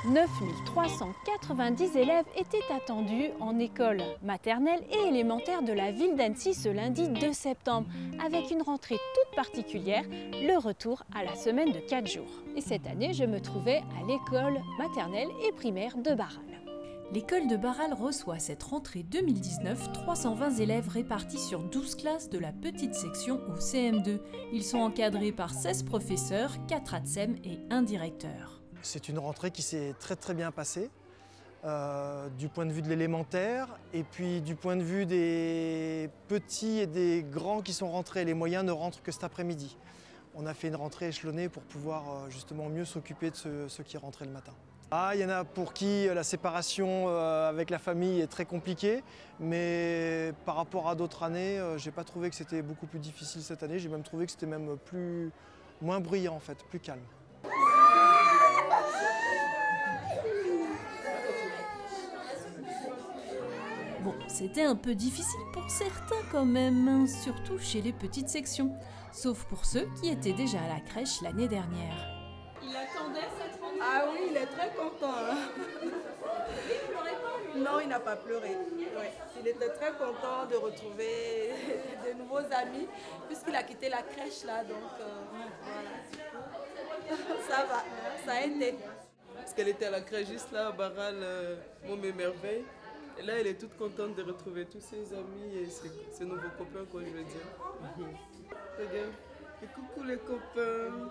9 390 élèves étaient attendus en école maternelle et élémentaire de la ville d'Annecy ce lundi 2 septembre, avec une rentrée toute particulière, le retour à la semaine de 4 jours. Et cette année, je me trouvais à l'école maternelle et primaire de Barral. L'école de Barral reçoit cette rentrée 2019 320 élèves répartis sur 12 classes de la petite section au CM2. Ils sont encadrés par 16 professeurs, 4 ATSEM et 1 directeur. C'est une rentrée qui s'est très bien passée, du point de vue de l'élémentaire et puis du point de vue des petits et des grands qui sont rentrés. Les moyens ne rentrent que cet après-midi. On a fait une rentrée échelonnée pour pouvoir justement mieux s'occuper de ceux qui rentraient le matin. Il y en a pour qui la séparation avec la famille est très compliquée, mais par rapport à d'autres années, j'ai pas trouvé que c'était beaucoup plus difficile cette année. J'ai même trouvé que c'était même moins bruyant en fait, plus calme. Bon, c'était un peu difficile pour certains quand même, surtout chez les petites sections, sauf pour ceux qui étaient déjà à la crèche l'année dernière. Il attendait cette rentrée? Ah oui, il est très content. Il pleurait pas, lui? Non, il n'a pas pleuré. Ouais. Il était très content de retrouver de nouveaux amis, puisqu'il a quitté la crèche là, donc voilà. Ça va, ça a été. Parce qu'elle était à la crèche juste là, à Barral, Môme et Merveille. Et là, elle est toute contente de retrouver tous ses amis et ses nouveaux copains, quoi, je veux dire. Regarde. Et coucou les copains.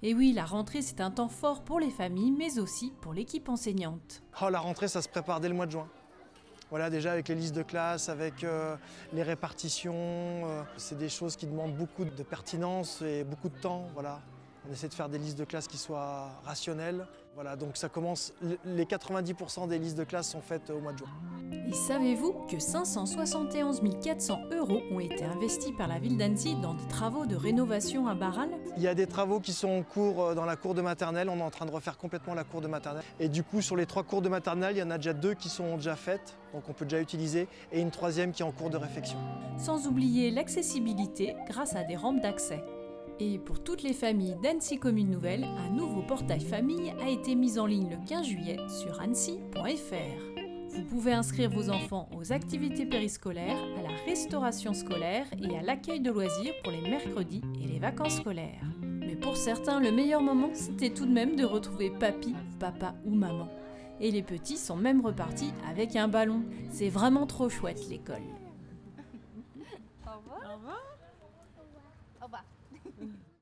Et oui, la rentrée, c'est un temps fort pour les familles, mais aussi pour l'équipe enseignante. La rentrée, ça se prépare dès le mois de juin. Voilà, déjà avec les listes de classe, avec les répartitions, c'est des choses qui demandent beaucoup de pertinence et beaucoup de temps. Voilà. On essaie de faire des listes de classe qui soient rationnelles. Voilà, donc ça commence, les 90% des listes de classe sont faites au mois de juin. Et savez-vous que 571 400 € ont été investis par la ville d'Annecy dans des travaux de rénovation à Barral? Il y a des travaux qui sont en cours dans la cour de maternelle. On est en train de refaire complètement la cour de maternelle. Et du coup, sur les 3 cours de maternelle, il y en a déjà 2 qui sont déjà faites, donc on peut déjà utiliser, et une 3e qui est en cours de réfection. Sans oublier l'accessibilité grâce à des rampes d'accès. Et pour toutes les familles d'Annecy Commune Nouvelle, un nouveau portail famille a été mis en ligne le 15 juillet sur annecy.fr. Vous pouvez inscrire vos enfants aux activités périscolaires, à la restauration scolaire et à l'accueil de loisirs pour les mercredis et les vacances scolaires. Mais pour certains, le meilleur moment, c'était tout de même de retrouver papy, papa ou maman. Et les petits sont même repartis avec un ballon. C'est vraiment trop chouette l'école.